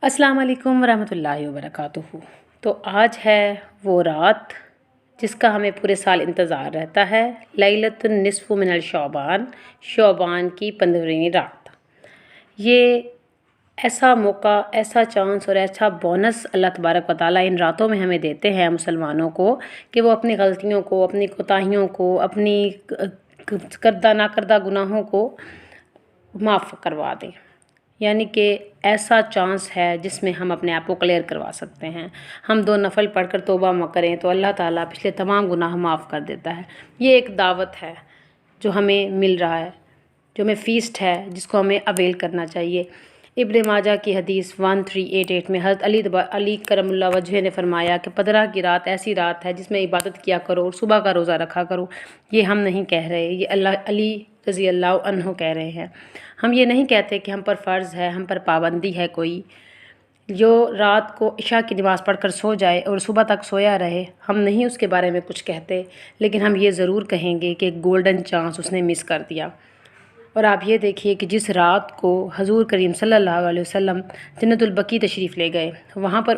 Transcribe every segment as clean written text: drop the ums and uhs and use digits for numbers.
السلام علیکم ورحمۃ اللہ وبرکاتہ۔ تو آج ہے وہ رات جس کا ہمیں پورے سال انتظار رہتا ہے، لیلۃ النصف من الشعبان، شعبان کی 15ویں رات۔ یہ ایسا موقع، ایسا چانس اور ایسا بونس اللہ تبارک و تعالیٰ ان راتوں میں ہمیں دیتے ہیں مسلمانوں کو کہ وہ اپنی غلطیوں کو، اپنی کوتاہیوں کو، اپنی کردہ ناکردہ گناہوں کو معاف کروا دیں۔ یعنی کہ ایسا چانس ہے جس میں ہم اپنے آپ کو کلیئر کروا سکتے ہیں۔ ہم 2 نفل پڑھ کر توبہ کریں تو اللہ تعالیٰ پچھلے تمام گناہ معاف کر دیتا ہے۔ یہ ایک دعوت ہے جو ہمیں مل رہا ہے، جو ہمیں فیسٹ ہے جس کو ہمیں اویل کرنا چاہیے۔ ابن ماجہ کی حدیث 1388 میں حضرت علی کرم اللہ وجہ نے فرمایا کہ 15 کی رات ایسی رات ہے جس میں عبادت کیا کرو اور صبح کا روزہ رکھا کرو۔ یہ ہم نہیں کہہ رہے، یہ علی رضی اللہ عنہ کہہ رہے ہیں۔ ہم یہ نہیں کہتے کہ ہم پر فرض ہے، ہم پر پابندی ہے کوئی۔ جو رات کو عشاء کی نماز پڑھ کر سو جائے اور صبح تک سویا رہے، ہم نہیں اس کے بارے میں کچھ کہتے، لیکن ہم یہ ضرور کہیں گے کہ گولڈن چانس اس نے مس کر دیا۔ اور آپ یہ دیکھیے کہ جس رات کو حضور کریم صلی اللہ علیہ وسلم جنت البقیع تشریف لے گئے، وہاں پر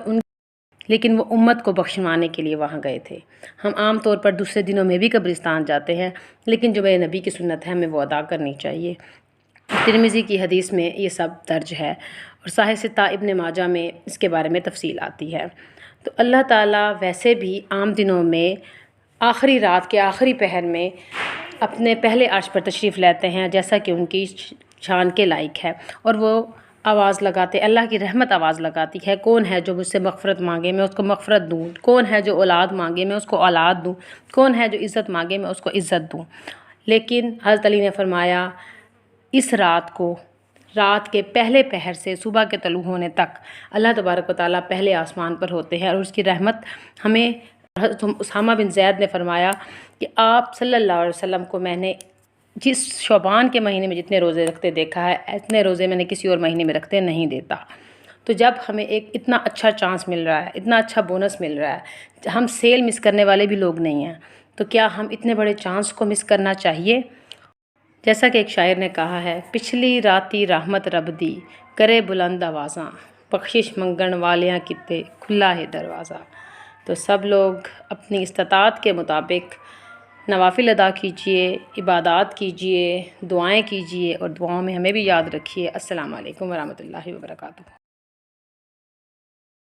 لیکن وہ امت کو بخشوانے کے لیے وہاں گئے تھے۔ ہم عام طور پر دوسرے دنوں میں بھی قبرستان جاتے ہیں، لیکن جو میرے نبی کی سنت ہے ہمیں وہ ادا کرنی چاہیے۔ ترمذی کی حدیث میں یہ سب درج ہے اور صحیح ستہ ابن ماجہ میں اس کے بارے میں تفصیل آتی ہے۔ تو اللہ تعالیٰ ویسے بھی عام دنوں میں آخری رات کے آخری پہر میں اپنے پہلے عرش پر تشریف لیتے ہیں، جیسا کہ ان کی شان کے لائق ہے، اور وہ آواز لگاتے، اللہ کی رحمت آواز لگاتی ہے، کون ہے جو مجھ سے مغفرت مانگے میں اس کو مغفرت دوں، کون ہے جو اولاد مانگے میں اس کو اولاد دوں، کون ہے جو عزت مانگے میں اس کو عزت دوں۔ لیکن حضرت علی نے فرمایا اس رات کو، رات کے پہلے پہر سے صبح کے طلوع ہونے تک اللہ تبارک و تعالیٰ پہلے آسمان پر ہوتے ہیں، اور اس کی رحمت ہمیں اسامہ بن زید نے فرمایا کہ آپ صلی اللہ علیہ وسلم کو میں نے جس شعبان کے مہینے میں جتنے روزے رکھتے دیکھا ہے، اتنے روزے میں نے کسی اور مہینے میں رکھتے نہیں دیتا۔ تو جب ہمیں ایک اتنا اچھا چانس مل رہا ہے، اتنا اچھا بونس مل رہا ہے، ہم سیل مس کرنے والے بھی لوگ نہیں ہیں، تو کیا ہم اتنے بڑے چانس کو مس کرنا چاہیے؟ جیسا کہ ایک شاعر نے کہا ہے، پچھلی راتی رحمت رب دی کرے بلند آوازاں، بخشش منگن والیاں کتے کھلا ہے دروازہ۔ تو سب لوگ اپنی استطاعت کے مطابق نوافل ادا کیجئے، عبادات کیجئے، دعائیں کیجئے، اور دعاؤں میں ہمیں بھی یاد رکھیے۔ السلام علیکم ورحمۃ اللہ وبرکاتہ۔